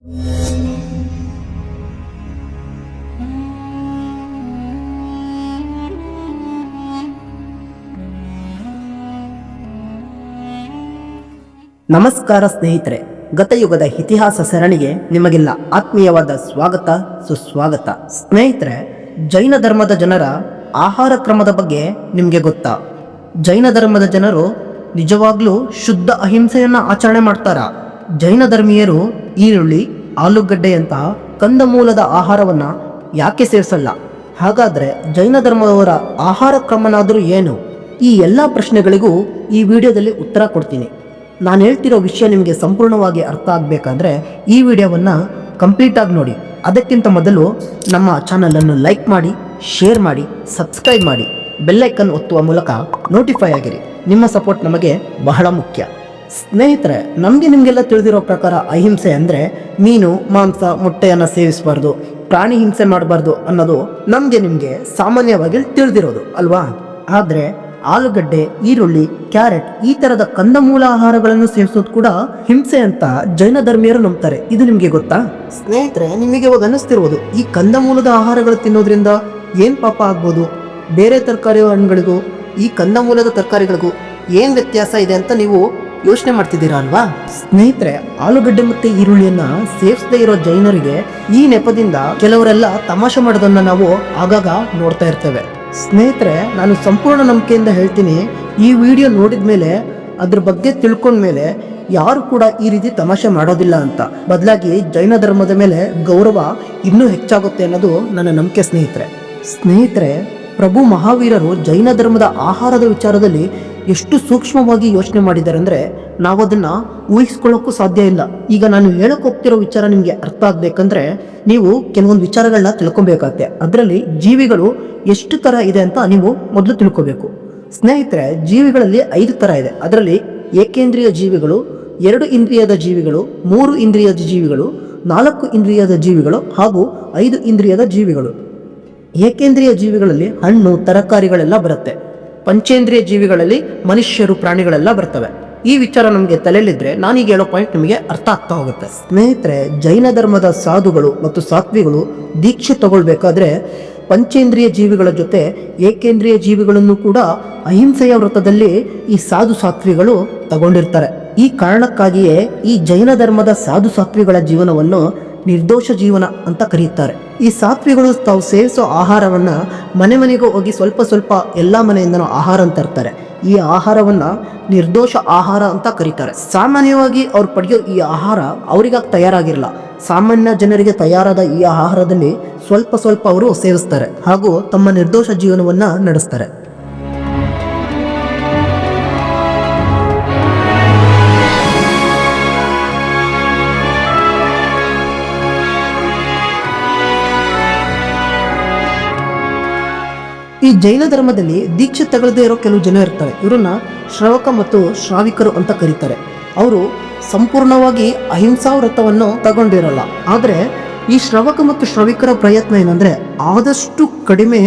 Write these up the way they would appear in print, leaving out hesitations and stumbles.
ನಮಸ್ಕಾರ ಸ್ನೇಹಿತರೆ, ಗತಯುಗದ ಇತಿಹಾಸ ಸರಣಿಗೆ ನಿಮಗೆಲ್ಲ ಆತ್ಮೀಯವಾದ ಸ್ವಾಗತ ಸುಸ್ವಾಗತ. ಸ್ನೇಹಿತರೆ, ಜೈನ ಧರ್ಮದ ಜನರ ಆಹಾರ ಕ್ರಮದ ಬಗ್ಗೆ ನಿಮಗೆ ಗೊತ್ತಾ? ಜೈನ ಧರ್ಮದ ಜನರು ನಿಜವಾಗ್ಲೂ ಶುದ್ಧ ಅಹಿಂಸೆಯನ್ನು ಆಚರಣೆ ಮಾಡ್ತಾರ. ಜೈನ ಧರ್ಮೀಯರು ಈರುಳ್ಳಿ, ಆಲೂಗಡ್ಡೆಯಂತಹ ಕಂದಮೂಲದ ಆಹಾರವನ್ನು ಯಾಕೆ ಸೇವಿಸಲ್ಲ? ಹಾಗಾದರೆ ಜೈನ ಧರ್ಮದವರ ಆಹಾರ ಕ್ರಮನಾದರೂ ಏನು? ಈ ಎಲ್ಲ ಪ್ರಶ್ನೆಗಳಿಗೂ ಈ ವಿಡಿಯೋದಲ್ಲಿ ಉತ್ತರ ಕೊಡ್ತೀನಿ. ನಾನು ಹೇಳ್ತಿರೋ ವಿಷಯ ನಿಮಗೆ ಸಂಪೂರ್ಣವಾಗಿ ಅರ್ಥ ಆಗಬೇಕಾದ್ರೆ ಈ ವಿಡಿಯೋವನ್ನು ಕಂಪ್ಲೀಟಾಗಿ ನೋಡಿ. ಅದಕ್ಕಿಂತ ಮೊದಲು ನಮ್ಮ ಚಾನಲನ್ನು ಲೈಕ್ ಮಾಡಿ, ಶೇರ್ ಮಾಡಿ, ಸಬ್ಸ್ಕ್ರೈಬ್ ಮಾಡಿ, ಬೆಲ್ಲೈಕನ್ ಒತ್ತುವ ಮೂಲಕ ನೋಟಿಫೈ ಆಗಿರಿ. ನಿಮ್ಮ ಸಪೋರ್ಟ್ ನಮಗೆ ಬಹಳ ಮುಖ್ಯ. ಸ್ನೇಹಿತರೆ, ನಿಮಗೆಲ್ಲ ತಿಳಿದಿರೋ ಪ್ರಕಾರ ಅಹಿಂಸೆ ಅಂದರೆ ಮೀನು, ಮಾಂಸ, ಮೊಟ್ಟೆಯನ್ನು ಸೇವಿಸಬಾರ್ದು, ಪ್ರಾಣಿ ಹಿಂಸೆ ಮಾಡಬಾರ್ದು ಅನ್ನೋದು ನಿಮಗೆ ಸಾಮಾನ್ಯವಾಗಿ ತಿಳಿದಿರೋದು ಅಲ್ವಾ? ಆದರೆ ಆಲೂಗಡ್ಡೆ, ಈರುಳ್ಳಿ, ಕ್ಯಾರೆಟ್ ಈ ತರದ ಕಂದಮೂಲ ಆಹಾರಗಳನ್ನು ಸೇವಿಸೋದು ಕೂಡ ಹಿಂಸೆ ಅಂತ ಜೈನ ಧರ್ಮೀಯರು ನಂಬ್ತಾರೆ. ಇದು ನಿಮಗೆ ಗೊತ್ತಾ? ಸ್ನೇಹಿತರೆ, ನಿಮಗೆ ಇವಾಗ ಅನ್ನಿಸ್ತಿರ್ಬೋದು, ಈ ಕಂದಮೂಲದ ಆಹಾರಗಳು ತಿನ್ನೋದ್ರಿಂದ ಏನ್ ಪಾಪ ಆಗ್ಬೋದು? ಬೇರೆ ತರಕಾರಿ ಹಣ್ಣುಗಳಿಗೂ ಈ ಕಂದಮೂಲದ ತರಕಾರಿಗಳಿಗೂ ಏನ್ ವ್ಯತ್ಯಾಸ ಇದೆ ಅಂತ ನೀವು ಯೋಚನೆ ಮಾಡ್ತಿದ್ದೀರಾ ಅಲ್ವಾ? ಸ್ನೇಹಿತರೆ, ಆಲೂಗಡ್ಡೆ ಮತ್ತೆ ಈರುಳ್ಳಿಯನ್ನ ಸೇವಿಸದೇ ಇರೋ ಜೈನರಿಗೆ ಈ ನೆಪದಿಂದ ಕೆಲವರೆಲ್ಲ ತಮಾಷೆ ಮಾಡೋದನ್ನ ನಾವು ಆಗಾಗ ನೋಡ್ತಾ ಇರ್ತೇವೆ. ಸ್ನೇಹಿತರೆ, ನಾನು ಸಂಪೂರ್ಣ ನಂಬಿಕೆಯಿಂದ ಹೇಳ್ತೀನಿ, ಈ ವಿಡಿಯೋ ನೋಡಿದ ಮೇಲೆ, ಅದ್ರ ಬಗ್ಗೆ ತಿಳ್ಕೊಂಡ್ಮೇಲೆ ಯಾರು ಕೂಡ ಈ ರೀತಿ ತಮಾಷೆ ಮಾಡೋದಿಲ್ಲ ಅಂತ. ಬದಲಾಗಿ ಜೈನ ಧರ್ಮದ ಮೇಲೆ ಗೌರವ ಇನ್ನೂ ಹೆಚ್ಚಾಗುತ್ತೆ ಅನ್ನೋದು ನನ್ನ ನಂಬಿಕೆ. ಸ್ನೇಹಿತರೆ, ಪ್ರಭು ಮಹಾವೀರರು ಜೈನ ಧರ್ಮದ ಆಹಾರದ ವಿಚಾರದಲ್ಲಿ ಎಷ್ಟು ಸೂಕ್ಷ್ಮವಾಗಿ ಯೋಚನೆ ಮಾಡಿದ್ದಾರೆ ಅಂದರೆ ನಾವು ಅದನ್ನು ಊಹಿಸ್ಕೊಳ್ಳೋಕ್ಕೂ ಸಾಧ್ಯ ಇಲ್ಲ. ಈಗ ನಾನು ಹೇಳಕ್ಕೆ ಹೋಗ್ತಿರೋ ವಿಚಾರ ನಿಮಗೆ ಅರ್ಥ ಆಗಬೇಕಂದ್ರೆ ನೀವು ಕೆಲವೊಂದು ವಿಚಾರಗಳನ್ನ ತಿಳ್ಕೊಬೇಕಾಗತ್ತೆ. ಅದರಲ್ಲಿ ಜೀವಿಗಳು ಎಷ್ಟು ಥರ ಇದೆ ಅಂತ ನೀವು ಮೊದಲು ತಿಳ್ಕೊಬೇಕು. ಸ್ನೇಹಿತರೆ, ಜೀವಿಗಳಲ್ಲಿ 5 ಥರ ಇದೆ. ಅದರಲ್ಲಿ ಏಕೇಂದ್ರಿಯ ಜೀವಿಗಳು, 2 ಇಂದ್ರಿಯದ ಜೀವಿಗಳು, 3 ಇಂದ್ರಿಯದ ಜೀವಿಗಳು, 4 ಇಂದ್ರಿಯದ ಜೀವಿಗಳು ಹಾಗೂ 5 ಇಂದ್ರಿಯದ ಜೀವಿಗಳು. ಏಕೇಂದ್ರಿಯ ಜೀವಿಗಳಲ್ಲಿ ಹಣ್ಣು, ತರಕಾರಿಗಳೆಲ್ಲ ಬರುತ್ತೆ. ಪಂಚೇಂದ್ರಿಯ ಜೀವಿಗಳಲ್ಲಿ ಮನುಷ್ಯರು, ಪ್ರಾಣಿಗಳೆಲ್ಲ ಬರ್ತವೆ. ಈ ವಿಚಾರ ನಮಗೆ ತಲೆಯಲ್ಲಿದ್ರೆ ನಾನೀಗ ಹೇಳೋ ಪಾಯಿಂಟ್ ನಿಮಗೆ ಅರ್ಥ ಆಗ್ತಾ ಹೋಗುತ್ತೆ. ಸ್ನೇಹಿತರೆ, ಜೈನ ಧರ್ಮದ ಸಾಧುಗಳು ಮತ್ತು ಸಾತ್ವಿಗಳು ದೀಕ್ಷೆ ತಗೊಳ್ಬೇಕಾದ್ರೆ ಪಂಚೇಂದ್ರಿಯ ಜೀವಿಗಳ ಜೊತೆ ಏಕೇಂದ್ರಿಯ ಜೀವಿಗಳನ್ನು ಕೂಡ ಅಹಿಂಸೆಯ ವ್ರತದಲ್ಲಿ ಈ ಸಾಧು ಸಾತ್ವಿಗಳು ತಗೊಂಡಿರ್ತಾರೆ. ಈ ಕಾರಣಕ್ಕಾಗಿಯೇ ಈ ಜೈನ ಧರ್ಮದ ಸಾಧು ಸಾತ್ವಿಗಳ ಜೀವನವನ್ನು ನಿರ್ದೋಷ ಜೀವನ ಅಂತ ಕರೆಯುತ್ತಾರೆ. ಈ ಸಾತ್ವಿಗಳು ತಾವು ಸೇವಿಸೋ ಆಹಾರವನ್ನ ಮನೆ ಮನೆಗೂ ಹೋಗಿ ಸ್ವಲ್ಪ ಸ್ವಲ್ಪ ಎಲ್ಲ ಮನೆಯಿಂದನೂ ಆಹಾರ ತರ್ತಾರೆ. ಈ ಆಹಾರವನ್ನ ನಿರ್ದೋಷ ಆಹಾರ ಅಂತ ಕರೀತಾರೆ. ಸಾಮಾನ್ಯವಾಗಿ ಅವ್ರು ಪಡೆಯೋ ಈ ಆಹಾರ ಅವರಿಗಾಗಿ ತಯಾರಾಗಿರಲ್ಲ. ಸಾಮಾನ್ಯ ಜನರಿಗೆ ತಯಾರಾದ ಈ ಆಹಾರದಲ್ಲಿ ಸ್ವಲ್ಪ ಸ್ವಲ್ಪ ಅವರು ಸೇವಿಸ್ತಾರೆ ಹಾಗೂ ತಮ್ಮ ನಿರ್ದೋಷ ಜೀವನವನ್ನ ನಡೆಸ್ತಾರೆ. ಈ ಜೈನ ಧರ್ಮದಲ್ಲಿ ದೀಕ್ಷೆ ತಗೊಳ್ಳದೇ ಇರೋ ಕೆಲವು ಜನ ಇರ್ತಾರೆ. ಇವರನ್ನ ಶ್ರವಕ ಮತ್ತು ಶ್ರಾವಿಕರು ಅಂತ ಕರೀತಾರೆ. ಅವರು ಸಂಪೂರ್ಣವಾಗಿ ಅಹಿಂಸಾ ವ್ರತವನ್ನು ತಗೊಂಡಿರಲ್ಲ. ಆದರೆ ಈ ಶ್ರವಕ ಮತ್ತು ಶ್ರವಿಕರ ಪ್ರಯತ್ನ ಏನಂದ್ರೆ ಆದಷ್ಟು ಕಡಿಮೆ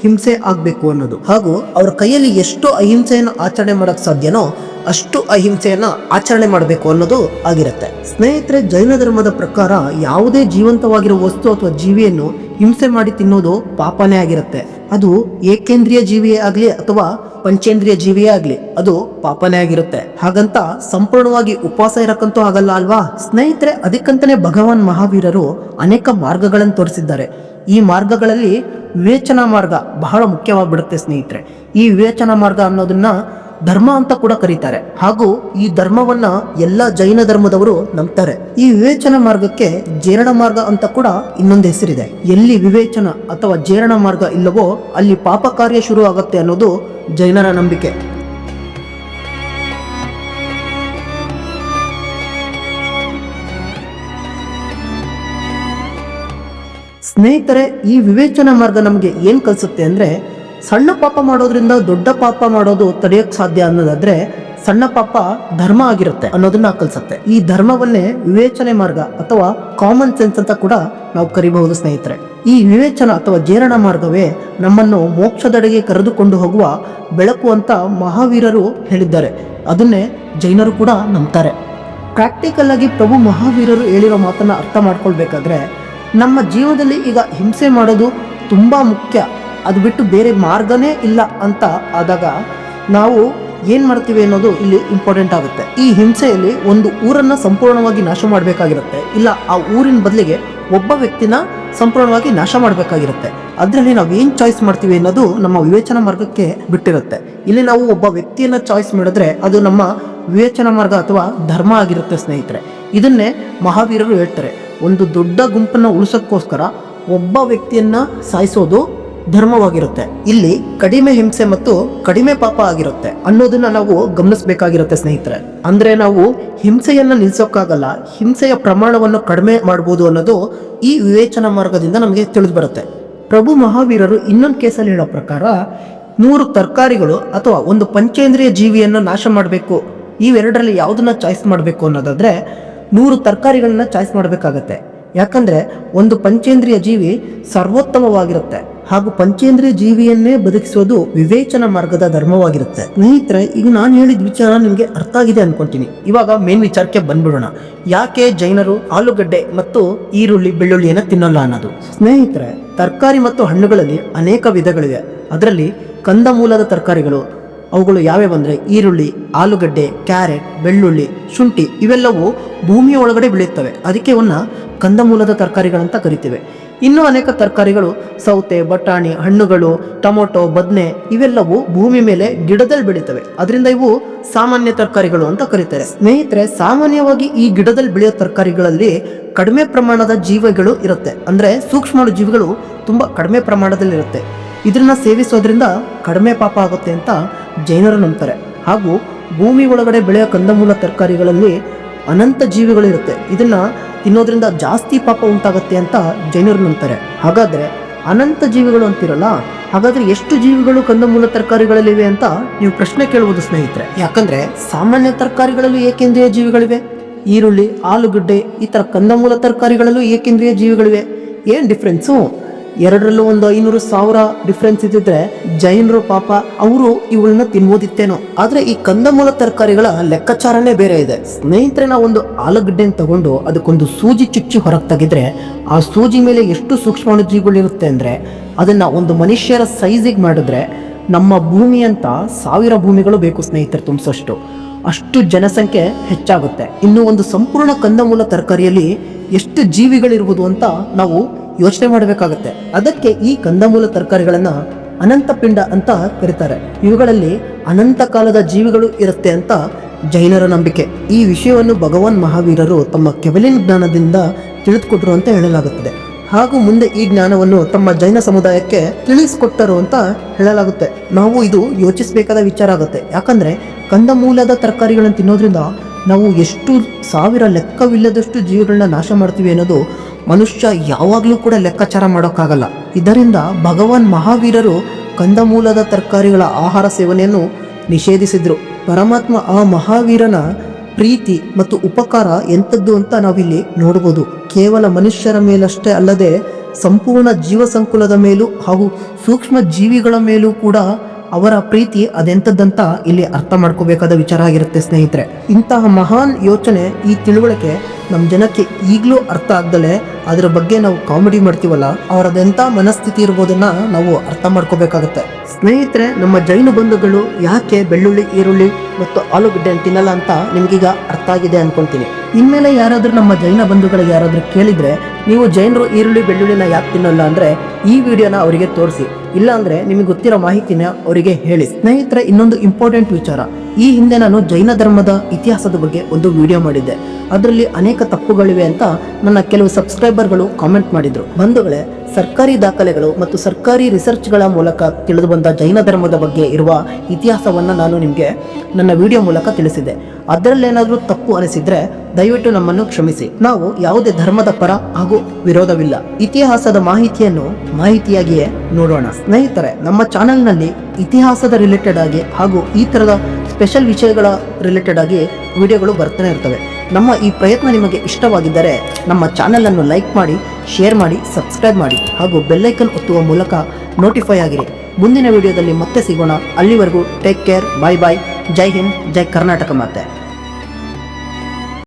ಹಿಂಸೆ ಆಗಬೇಕು ಅನ್ನೋದು, ಹಾಗೂ ಅವರ ಕೈಯಲ್ಲಿ ಎಷ್ಟು ಅಹಿಂಸೆಯನ್ನು ಆಚರಣೆ ಮಾಡಕ್ ಸಾಧ್ಯನೋ ಅಷ್ಟು ಅಹಿಂಸೆಯನ್ನ ಆಚರಣೆ ಮಾಡಬೇಕು ಅನ್ನೋದು ಆಗಿರುತ್ತೆ. ಸ್ನೇಹಿತರೆ, ಜೈನ ಧರ್ಮದ ಪ್ರಕಾರ ಯಾವುದೇ ಜೀವಂತವಾಗಿರೋ ವಸ್ತು ಅಥವಾ ಜೀವಿಯನ್ನು ಹಿಂಸೆ ಮಾಡಿ ತಿನ್ನೋದು ಪಾಪನೇ ಆಗಿರುತ್ತೆ. ಅದು ಏಕೇಂದ್ರಿಯ ಜೀವಿಯೇ ಆಗ್ಲಿ ಅಥವಾ ಪಂಚೇಂದ್ರಿಯ ಜೀವಿಯೇ ಆಗ್ಲಿ, ಅದು ಪಾಪನೇ ಆಗಿರುತ್ತೆ. ಹಾಗಂತ ಸಂಪೂರ್ಣವಾಗಿ ಉಪವಾಸ ಇರಕ್ಕಂತೂ ಆಗಲ್ಲ ಅಲ್ವಾ? ಸ್ನೇಹಿತರೆ, ಅದಕ್ಕಂತಾನೆ ಭಗವಾನ್ ಮಹಾವೀರರು ಅನೇಕ ಮಾರ್ಗಗಳನ್ನು ತೋರಿಸಿದ್ದಾರೆ. ಈ ಮಾರ್ಗಗಳಲ್ಲಿ ವಿವೇಚನಾ ಮಾರ್ಗ ಬಹಳ ಮುಖ್ಯವಾಗಿಬಿಡುತ್ತೆ. ಸ್ನೇಹಿತರೆ, ಈ ವಿವೇಚನಾ ಮಾರ್ಗ ಅನ್ನೋದನ್ನ ಧರ್ಮ ಅಂತ ಕೂಡ ಕರೀತಾರೆ, ಹಾಗೂ ಈ ಧರ್ಮವನ್ನ ಎಲ್ಲ ಜೈನ ಧರ್ಮದವರು ನಂಬ್ತಾರೆ. ಈ ವಿವೇಚನ ಮಾರ್ಗಕ್ಕೆ ಜೇರಣ ಮಾರ್ಗ ಅಂತ ಕೂಡ ಇನ್ನೊಂದು ಹೆಸರಿದೆ. ಎಲ್ಲಿ ವಿವೇಚನ ಅಥವಾ ಜೇರಣ ಮಾರ್ಗ ಇಲ್ಲವೋ ಅಲ್ಲಿ ಪಾಪ ಕಾರ್ಯ ಶುರು ಆಗುತ್ತೆ ಅನ್ನೋದು ಜೈನರ ನಂಬಿಕೆ. ಸ್ನೇಹಿತರೆ, ಈ ವಿವೇಚನಾ ಮಾರ್ಗ ನಮಗೆ ಏನ್ ಕಲಿಸುತ್ತೆ ಅಂದ್ರೆ, ಸಣ್ಣ ಪಾಪ ಮಾಡೋದ್ರಿಂದ ದೊಡ್ಡ ಪಾಪ ಮಾಡೋದು ತಡೆಯಕ್ ಸಾಧ್ಯ ಅನ್ನೋದಾದ್ರೆ ಸಣ್ಣ ಪಾಪ ಧರ್ಮ ಆಗಿರುತ್ತೆ ಅನ್ನೋದನ್ನ ಕಲಿಸುತ್ತೆ. ಈ ಧರ್ಮವನ್ನೇ ವಿವೇಚನೆ ಮಾರ್ಗ ಅಥವಾ ಕಾಮನ್ ಸೆನ್ಸ್ ಅಂತ ಕೂಡ ನಾವು ಕರಿಬಹುದು. ಸ್ನೇಹಿತರೆ, ಈ ವಿವೇಚನ ಅಥವಾ ಜೇರಣ ಮಾರ್ಗವೇ ನಮ್ಮನ್ನು ಮೋಕ್ಷದೆಡೆಗೆ ಕರೆದುಕೊಂಡು ಹೋಗುವ ಬೆಳಕು ಅಂತ ಮಹಾವೀರರು ಹೇಳಿದ್ದಾರೆ. ಅದನ್ನೇ ಜೈನರು ಕೂಡ ನಂಬ್ತಾರೆ. ಪ್ರಾಕ್ಟಿಕಲ್ ಆಗಿ ಪ್ರಭು ಮಹಾವೀರರು ಹೇಳಿರೋ ಮಾತನ್ನು ಅರ್ಥ ಮಾಡ್ಕೊಳ್ಬೇಕಾದ್ರೆ ನಮ್ಮ ಜೀವನದಲ್ಲಿ ಈಗ ಹಿಂಸೆ ಮಾಡೋದು ತುಂಬ ಮುಖ್ಯ, ಅದು ಬಿಟ್ಟು ಬೇರೆ ಮಾರ್ಗನೇ ಇಲ್ಲ ಅಂತ ಆದಾಗ ನಾವು ಏನು ಮಾಡ್ತೀವಿ ಅನ್ನೋದು ಇಲ್ಲಿ ಇಂಪಾರ್ಟೆಂಟ್ ಆಗುತ್ತೆ. ಈ ಹಿಂಸೆಯಲ್ಲಿ ಒಂದು ಊರನ್ನು ಸಂಪೂರ್ಣವಾಗಿ ನಾಶ ಮಾಡಬೇಕಾಗಿರುತ್ತೆ, ಇಲ್ಲ ಆ ಊರಿನ ಬದಲಿಗೆ ಒಬ್ಬ ವ್ಯಕ್ತಿನ ಸಂಪೂರ್ಣವಾಗಿ ನಾಶ ಮಾಡಬೇಕಾಗಿರುತ್ತೆ. ಅದರಲ್ಲಿ ನಾವು ಏನು ಚಾಯ್ಸ್ ಮಾಡ್ತೀವಿ ಅನ್ನೋದು ನಮ್ಮ ವಿವೇಚನಾ ಮಾರ್ಗಕ್ಕೆ ಬಿಟ್ಟಿರುತ್ತೆ. ಇಲ್ಲಿ ನಾವು ಒಬ್ಬ ವ್ಯಕ್ತಿಯನ್ನು ಚಾಯ್ಸ್ ಮಾಡಿದ್ರೆ ಅದು ನಮ್ಮ ವಿವೇಚನಾ ಮಾರ್ಗ ಅಥವಾ ಧರ್ಮ ಆಗಿರುತ್ತೆ ಸ್ನೇಹಿತರೆ. ಇದನ್ನೇ ಮಹಾವೀರರು ಹೇಳ್ತಾರೆ, ಒಂದು ದೊಡ್ಡ ಗುಂಪನ್ನು ಉಳಿಸೋಕ್ಕೋಸ್ಕರ ಒಬ್ಬ ವ್ಯಕ್ತಿಯನ್ನ ಸಾಯಿಸೋದು ಧರ್ಮವಾಗಿರುತ್ತೆ. ಇಲ್ಲಿ ಕಡಿಮೆ ಹಿಂಸೆ ಮತ್ತು ಕಡಿಮೆ ಪಾಪ ಆಗಿರುತ್ತೆ ಅನ್ನೋದನ್ನ ನಾವು ಗಮನಿಸಬೇಕಾಗಿರುತ್ತೆ ಸ್ನೇಹಿತರೆ. ಅಂದ್ರೆ ನಾವು ಹಿಂಸೆಯನ್ನ ನಿಲ್ಸೋಕ್ಕಾಗಲ್ಲ, ಹಿಂಸೆಯ ಪ್ರಮಾಣವನ್ನು ಕಡಿಮೆ ಮಾಡ್ಬೋದು ಅನ್ನೋದು ಈ ವಿವೇಚನಾ ಮಾರ್ಗದಿಂದ ನಮಗೆ ತಿಳಿದು ಬರುತ್ತೆ. ಪ್ರಭು ಮಹಾವೀರರು ಇನ್ನೊಂದು ಕೇಸಲ್ಲಿ ಹೇಳೋ ಪ್ರಕಾರ 100 ತರಕಾರಿಗಳು ಅಥವಾ ಒಂದು ಪಂಚೇಂದ್ರಿಯ ಜೀವಿಯನ್ನು ನಾಶ ಮಾಡಬೇಕು, ಇವೆರಡರಲ್ಲಿ ಯಾವುದನ್ನ ಚಾಯ್ಸ್ ಮಾಡಬೇಕು ಅನ್ನೋದಾದ್ರೆ 100 ತರಕಾರಿಗಳನ್ನ ಚಾಯ್ಸ್ ಮಾಡಬೇಕಾಗತ್ತೆ. ಯಾಕಂದ್ರೆ ಒಂದು ಪಂಚೇಂದ್ರಿಯ ಜೀವಿ ಸರ್ವೋತ್ತಮವಾಗಿರುತ್ತೆ ಹಾಗೂ ಪಂಚೇಂದ್ರಿಯ ಜೀವಿಯನ್ನೇ ಬದುಕಿಸೋದು ವಿವೇಚನಾ ಮಾರ್ಗದ ಧರ್ಮವಾಗಿರುತ್ತೆ. ಸ್ನೇಹಿತರೆ, ಈಗ ನಾನು ಹೇಳಿದ ವಿಚಾರ ನಿಮಗೆ ಅರ್ಥ ಆಗಿದೆ ಅನ್ಕೊಂತೀನಿ. ಇವಾಗ ಮೇನ್ ವಿಚಾರಕ್ಕೆ ಬಂದ್ಬಿಡೋಣ. ಯಾಕೆ ಜೈನರು ಆಲೂಗಡ್ಡೆ ಮತ್ತು ಈರುಳ್ಳಿ ಬೆಳ್ಳುಳ್ಳಿಯನ್ನು ತಿನ್ನಲ್ಲ ಅನ್ನೋದು. ಸ್ನೇಹಿತರೆ, ತರಕಾರಿ ಮತ್ತು ಹಣ್ಣುಗಳಲ್ಲಿ ಅನೇಕ ವಿಧಗಳಿವೆ. ಅದರಲ್ಲಿ ಕಂದಮೂಲದ ತರಕಾರಿಗಳು ಅವುಗಳು ಯಾವ್ಯಾವ ಅಂದರೆ ಈರುಳ್ಳಿ, ಆಲೂಗಡ್ಡೆ, ಕ್ಯಾರೆಟ್, ಬೆಳ್ಳುಳ್ಳಿ, ಶುಂಠಿ ಇವೆಲ್ಲವೂ ಭೂಮಿಯ ಒಳಗಡೆ ಬೆಳೆಯುತ್ತವೆ. ಅದಕ್ಕೆ ಇವನ್ನ ಕಂದಮೂಲದ ತರಕಾರಿಗಳಂತ ಕರಿತೀವಿ. ಇನ್ನೂ ಅನೇಕ ತರಕಾರಿಗಳು ಸೌತೆ, ಬಟಾಣಿ, ಹಣ್ಣುಗಳು, ಟೊಮೊಟೊ, ಬದನೆ ಇವೆಲ್ಲವೂ ಭೂಮಿ ಮೇಲೆ ಗಿಡದಲ್ಲಿ ಬೆಳೀತವೆ. ಅದರಿಂದ ಇವು ಸಾಮಾನ್ಯ ತರಕಾರಿಗಳು ಅಂತ ಕರೀತಾರೆ. ಸ್ನೇಹಿತರೆ, ಸಾಮಾನ್ಯವಾಗಿ ಈ ಗಿಡದಲ್ಲಿ ಬೆಳೆಯೋ ತರಕಾರಿಗಳಲ್ಲಿ ಕಡಿಮೆ ಪ್ರಮಾಣದ ಜೀವಿಗಳು ಇರುತ್ತೆ. ಅಂದರೆ ಸೂಕ್ಷ್ಮ ಜೀವಿಗಳು ತುಂಬ ಕಡಿಮೆ ಪ್ರಮಾಣದಲ್ಲಿ ಇರುತ್ತೆ. ಇದನ್ನ ಸೇವಿಸೋದ್ರಿಂದ ಕಡಿಮೆ ಪಾಪ ಆಗುತ್ತೆ ಅಂತ ಜೈನರು ನಂಬ್ತಾರೆ. ಹಾಗೂ ಭೂಮಿ ಒಳಗಡೆ ಬೆಳೆಯೋ ಕಂದಮೂಲ ತರಕಾರಿಗಳಲ್ಲಿ ಅನಂತ ಜೀವಿಗಳಿರುತ್ತೆ. ಇದನ್ನ ತಿನ್ನೋದ್ರಿಂದ ಜಾಸ್ತಿ ಪಾಪ ಉಂಟಾಗುತ್ತೆ ಅಂತ ಜೈನರು ನಂಬ್ತಾರೆ. ಹಾಗಾದ್ರೆ ಅನಂತ ಜೀವಿಗಳು ಅಂತಿರಲ್ಲ, ಹಾಗಾದ್ರೆ ಎಷ್ಟು ಜೀವಿಗಳು ಕಂದಮೂಲ ತರಕಾರಿಗಳಲ್ಲಿವೆ ಅಂತ ನೀವು ಪ್ರಶ್ನೆ ಕೇಳುವುದು ಸ್ನೇಹಿತರೆ. ಯಾಕಂದ್ರೆ ಸಾಮಾನ್ಯ ತರಕಾರಿಗಳಲ್ಲೂ ಏಕೇಂದ್ರಿಯ ಜೀವಿಗಳಿವೆ, ಈರುಳ್ಳಿ, ಆಲೂಗಡ್ಡೆ ಈ ತರ ಕಂದಮೂಲ ತರಕಾರಿಗಳಲ್ಲೂ ಏಕೇಂದ್ರಿಯ ಜೀವಿಗಳಿವೆ. ಏನ್ ಡಿಫ್ರೆನ್ಸು? ಎರಡರಲ್ಲೂ ಒಂದು 500,000 ಡಿಫ್ರೆನ್ಸ್ ಇದ್ದಿದ್ರೆ ಜೈನರು ಪಾಪ ಅವರು ಇವುಗಳನ್ನ ತಿನ್ಬೋದಿತ್ತೇನೋ. ಆದ್ರೆ ಈ ಕಂದಮೂಲ ತರಕಾರಿಗಳ ಲೆಕ್ಕಾಚಾರನೇ ಬೇರೆ ಇದೆ ಸ್ನೇಹಿತರೆ. ನಾವು ಒಂದು ಆಲೂಗಡ್ಡೆನ ತಗೊಂಡು ಅದಕ್ಕೊಂದು ಸೂಜಿ ಚುಚ್ಚಿ ಹೊರಗೆ ತೆಗೆದ್ರೆ ಆ ಸೂಜಿ ಮೇಲೆ ಎಷ್ಟು ಸೂಕ್ಷ್ಮಾಣುಜೀವಿಗಳಿರುತ್ತೆ ಅಂದ್ರೆ ಅದನ್ನ ಒಂದು ಮನುಷ್ಯರ ಸೈಜಿಗೆ ಮಾಡಿದ್ರೆ ನಮ್ಮ ಭೂಮಿ ಅಂತ 1000 ಭೂಮಿಗಳು ಬೇಕು ಸ್ನೇಹಿತರೆ ತುಂಬಿಸೋಷ್ಟು. ಅಷ್ಟು ಜನಸಂಖ್ಯೆ ಹೆಚ್ಚಾಗುತ್ತೆ. ಇನ್ನು ಒಂದು ಸಂಪೂರ್ಣ ಕಂದಮೂಲ ತರಕಾರಿಯಲ್ಲಿ ಎಷ್ಟು ಜೀವಿಗಳಿರ್ಬೋದು ಅಂತ ನಾವು ಯೋಚನೆ ಮಾಡಬೇಕಾಗತ್ತೆ. ಅದಕ್ಕೆ ಈ ಕಂದಮೂಲ ತರಕಾರಿಗಳನ್ನ ಅನಂತ ಪಿಂಡ ಅಂತ ಕರೀತಾರೆ. ಇವುಗಳಲ್ಲಿ ಅನಂತ ಕಾಲದ ಜೀವಿಗಳು ಇರುತ್ತೆ ಅಂತ ಜೈನರ ನಂಬಿಕೆ. ಈ ವಿಷಯವನ್ನು ಭಗವಾನ್ ಮಹಾವೀರರು ತಮ್ಮ ಕೆವೆಲಿನ್ ಜ್ಞಾನದಿಂದ ತಿಳಿದುಕೊಟ್ರು ಅಂತ ಹೇಳಲಾಗುತ್ತದೆ. ಹಾಗೂ ಮುಂದೆ ಈ ಜ್ಞಾನವನ್ನು ತಮ್ಮ ಜೈನ ಸಮುದಾಯಕ್ಕೆ ತಿಳಿಸಿಕೊಟ್ಟರು ಅಂತ ಹೇಳಲಾಗುತ್ತೆ. ನಾವು ಇದು ಯೋಚಿಸಬೇಕಾದ ವಿಚಾರ ಆಗುತ್ತೆ. ಯಾಕಂದ್ರೆ ಕಂದಮೂಲದ ತರಕಾರಿಗಳನ್ನು ತಿನ್ನೋದ್ರಿಂದ ನಾವು ಎಷ್ಟು 1000 ಲೆಕ್ಕವಿಲ್ಲದಷ್ಟು ಜೀವಿಗಳನ್ನ ನಾಶ ಮಾಡ್ತೀವಿ ಅನ್ನೋದು ಮನುಷ್ಯ ಯಾವಾಗಲೂ ಕೂಡ ಲೆಕ್ಕಾಚಾರ ಮಾಡೋಕ್ಕಾಗಲ್ಲ. ಇದರಿಂದ ಭಗವಾನ್ ಮಹಾವೀರರು ಕಂದಮೂಲದ ತರಕಾರಿಗಳ ಆಹಾರ ಸೇವನೆಯನ್ನು ನಿಷೇಧಿಸಿದ್ರು. ಪರಮಾತ್ಮ ಆ ಮಹಾವೀರನ ಪ್ರೀತಿ ಮತ್ತು ಉಪಕಾರ ಎಂಥದ್ದು ಅಂತ ನಾವಿಲ್ಲಿ ನೋಡ್ಬೋದು. ಕೇವಲ ಮನುಷ್ಯರ ಮೇಲಷ್ಟೇ ಅಲ್ಲದೆ ಸಂಪೂರ್ಣ ಜೀವ ಸಂಕುಲದ ಮೇಲೂ ಹಾಗೂ ಸೂಕ್ಷ್ಮ ಜೀವಿಗಳ ಮೇಲೂ ಕೂಡ ಅವರ ಪ್ರೀತಿ ಅದೆಂಥದ್ದಂತ ಇಲ್ಲಿ ಅರ್ಥ ಮಾಡ್ಕೋಬೇಕಾದ ವಿಚಾರ ಆಗಿರುತ್ತೆ ಸ್ನೇಹಿತರೆ. ಇಂತಹ ಮಹಾನ್ ಯೋಚನೆ, ಈ ತಿಳುವಳಿಕೆ ನಮ್ಮ ಜನಕ್ಕೆ ಈಗಲೂ ಅರ್ಥ ಆಗ್ದಲೆ ಅದರ ಬಗ್ಗೆ ನಾವು ಕಾಮಿಡಿ ಮಾಡ್ತೀವಲ್ಲ, ಅವರದೆಂಥ ಮನಸ್ಥಿತಿ ಇರ್ಬೋದನ್ನ ನಾವು ಅರ್ಥ ಮಾಡ್ಕೋಬೇಕಾಗತ್ತೆ ಸ್ನೇಹಿತರೆ. ನಮ್ಮ ಜೈನ ಬಂಧುಗಳು ಯಾಕೆ ಬೆಳ್ಳುಳ್ಳಿ, ಈರುಳ್ಳಿ ಮತ್ತು ಆಲೂಗಡ್ಡೆ ತಿನ್ನಲ್ಲ ಅಂತ ನಿಮ್ಗೀಗ ಅರ್ಥ ಆಗಿದೆ ಅನ್ಕೊಂತೀನಿ. ಇನ್ಮೇಲೆ ಯಾರಾದ್ರೂ ನಮ್ಮ ಜೈನ ಬಂಧುಗಳಿಗೆ ಯಾರಾದ್ರೂ ಕೇಳಿದ್ರೆ ನೀವು ಜೈನರು ಈರುಳ್ಳಿ ಬೆಳ್ಳುಳ್ಳಿನ ಯಾಕೆ ತಿನ್ನಲ್ಲ ಅಂದ್ರೆ ಈ ವಿಡಿಯೋನ ಅವರಿಗೆ ತೋರಿಸಿ, ಇಲ್ಲ ಅಂದ್ರೆ ನಿಮಗೆ ಗೊತ್ತಿರೋ ಮಾಹಿತಿನ ಅವರಿಗೆ ಹೇಳಿ. ಸ್ನೇಹಿತರೆ, ಇನ್ನೊಂದು ಇಂಪಾರ್ಟೆಂಟ್ ವಿಚಾರ, ಈ ಹಿಂದೆ ನಾನು ಜೈನ ಧರ್ಮದ ಇತಿಹಾಸದ ಬಗ್ಗೆ ಒಂದು ವಿಡಿಯೋ ಮಾಡಿದ್ದೆ. ಅದರಲ್ಲಿ ಅನೇಕ ತಪ್ಪುಗಳಿವೆ ಅಂತ ನನ್ನ ಕೆಲವು ಸಬ್ಸ್ಕ್ರೈಬರ್ಗಳು ಕಾಮೆಂಟ್ ಮಾಡಿದ್ರು. ಬಂಧುಗಳೇ, ಸರ್ಕಾರಿ ದಾಖಲೆಗಳು ಮತ್ತು ಸರ್ಕಾರಿ ರಿಸರ್ಚ್ಗಳ ಮೂಲಕ ತಿಳಿದು ಬಂದ ಜೈನ ಧರ್ಮದ ಬಗ್ಗೆ ಇರುವ ಇತಿಹಾಸವನ್ನು ನಾನು ನಿಮಗೆ ನನ್ನ ವಿಡಿಯೋ ಮೂಲಕ ತಿಳಿಸಿದೆ. ಅದರಲ್ಲೇನಾದರೂ ತಪ್ಪು ಅನಿಸಿದ್ರೆ ದಯವಿಟ್ಟು ನಮ್ಮನ್ನು ಕ್ಷಮಿಸಿ. ನಾವು ಯಾವುದೇ ಧರ್ಮದ ಪರ ಹಾಗೂ ವಿರೋಧವಿಲ್ಲ. ಇತಿಹಾಸದ ಮಾಹಿತಿಯನ್ನು ಮಾಹಿತಿಯಾಗಿಯೇ ನೋಡೋಣ. ಸ್ನೇಹಿತರೆ, ನಮ್ಮ ಚಾನೆಲ್ನಲ್ಲಿ ಇತಿಹಾಸದ ರಿಲೇಟೆಡ್ ಆಗಿ ಹಾಗೂ ಈ ಥರದ ಸ್ಪೆಷಲ್ ವಿಷಯಗಳ ರಿಲೇಟೆಡ್ ಆಗಿ ವಿಡಿಯೋಗಳು ಬರ್ತಾನೆ ಇರ್ತವೆ. ನಮ್ಮ ಈ ಪ್ರಯತ್ನ ನಿಮಗೆ ಇಷ್ಟವಾಗಿದ್ದರೆ ನಮ್ಮ ಚಾನೆಲನ್ನು ಲೈಕ್ ಮಾಡಿ, ಶೇರ್ ಮಾಡಿ, ಸಬ್ಸ್ಕ್ರೈಬ್ ಮಾಡಿ ಹಾಗೂ ಬೆಲ್ಲೈಕನ್ ಒತ್ತುವ ಮೂಲಕ ನೋಟಿಫೈ ಆಗಿರಿ. ಮುಂದಿನ ವಿಡಿಯೋದಲ್ಲಿ ಮತ್ತೆ ಸಿಗೋಣ. ಅಲ್ಲಿವರೆಗೂ ಟೇಕ್ ಕೇರ್, ಬಾಯ್ ಬಾಯ್. ಜೈ ಹಿಂದ್, ಜೈ ಕರ್ನಾಟಕ ಮಾತೆ.